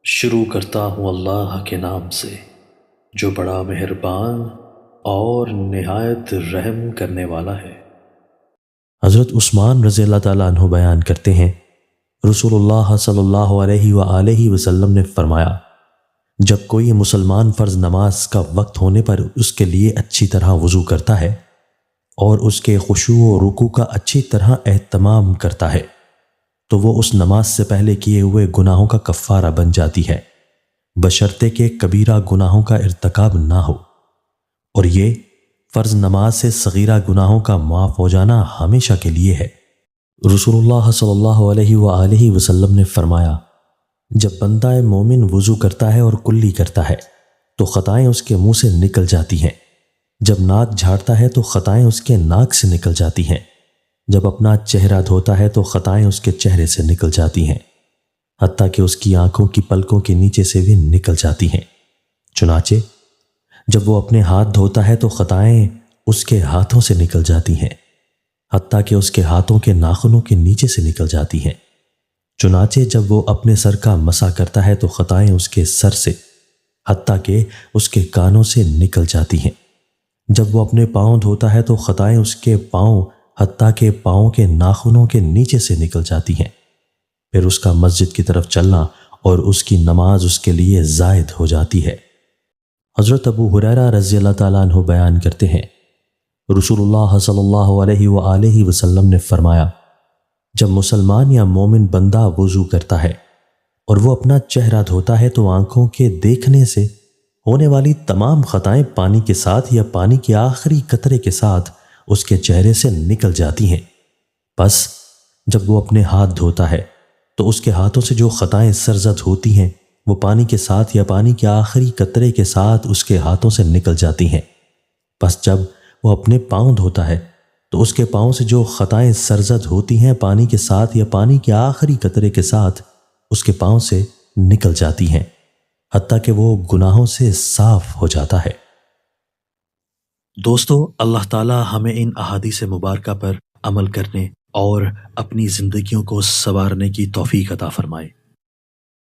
شروع کرتا ہوں اللہ کے نام سے جو بڑا مہربان اور نہایت رحم کرنے والا ہے۔ حضرت عثمان رضی اللہ تعالیٰ عنہ بیان کرتے ہیں، رسول اللہ صلی اللہ علیہ وآلہ وسلم نے فرمایا، جب کوئی مسلمان فرض نماز کا وقت ہونے پر اس کے لیے اچھی طرح وضو کرتا ہے اور اس کے خشوع و رکوع کا اچھی طرح اہتمام کرتا ہے تو وہ اس نماز سے پہلے کیے ہوئے گناہوں کا کفارہ بن جاتی ہے، بشرطے کہ کبیرہ گناہوں کا ارتکاب نہ ہو، اور یہ فرض نماز سے صغیرہ گناہوں کا معاف ہو جانا ہمیشہ کے لیے ہے۔ رسول اللہ صلی اللہ علیہ وآلہ وسلم نے فرمایا، جب بندہ مومن وضو کرتا ہے اور کلی کرتا ہے تو خطائیں اس کے منہ سے نکل جاتی ہیں، جب ناک جھاڑتا ہے تو خطائیں اس کے ناک سے نکل جاتی ہیں، جب اپنا چہرہ دھوتا ہے تو خطائیں اس کے چہرے سے نکل جاتی ہیں، حتیٰ کہ اس کی آنکھوں کی پلکوں کے نیچے سے بھی نکل جاتی ہیں۔ چنانچہ جب وہ اپنے ہاتھ دھوتا ہے تو خطائیں اس کے ہاتھوں سے نکل جاتی ہیں، حتیٰ کہ اس کے ہاتھوں کے ناخنوں کے نیچے سے نکل جاتی ہیں۔ چنانچہ جب وہ اپنے سر کا مسح کرتا ہے تو خطائیں اس کے سر سے حتیٰ کہ اس کے کانوں سے نکل جاتی ہیں۔ جب وہ اپنے پاؤں دھوتا ہے تو خطائیں اس کے پاؤں حتیٰ کہ پاؤں کے ناخنوں کے نیچے سے نکل جاتی ہیں۔ پھر اس کا مسجد کی طرف چلنا اور اس کی نماز اس کے لیے زائد ہو جاتی ہے۔ حضرت ابو ہریرہ رضی اللہ تعالیٰ عنہ بیان کرتے ہیں، رسول اللہ صلی اللہ علیہ وآلہ وسلم نے فرمایا، جب مسلمان یا مومن بندہ وضو کرتا ہے اور وہ اپنا چہرہ دھوتا ہے تو آنکھوں کے دیکھنے سے ہونے والی تمام خطائیں پانی کے ساتھ یا پانی کے آخری قطرے کے ساتھ اس کے چہرے سے نکل جاتی ہیں۔ پس جب وہ اپنے ہاتھ دھوتا ہے تو اس کے ہاتھوں سے جو خطائیں سرزد ہوتی ہیں وہ پانی کے ساتھ یا پانی کے آخری قطرے کے ساتھ اس کے ہاتھوں سے نکل جاتی ہیں۔ پس جب وہ اپنے پاؤں دھوتا ہے تو اس کے پاؤں سے جو خطائیں سرزد ہوتی ہیں پانی کے ساتھ یا پانی کے آخری قطرے کے ساتھ اس کے پاؤں سے نکل جاتی ہیں، حتیٰ کہ وہ گناہوں سے صاف ہو جاتا ہے۔ دوستو، اللہ تعالی ہمیں ان احادیث مبارکہ پر عمل کرنے اور اپنی زندگیوں کو سنوارنے کی توفیق عطا فرمائے۔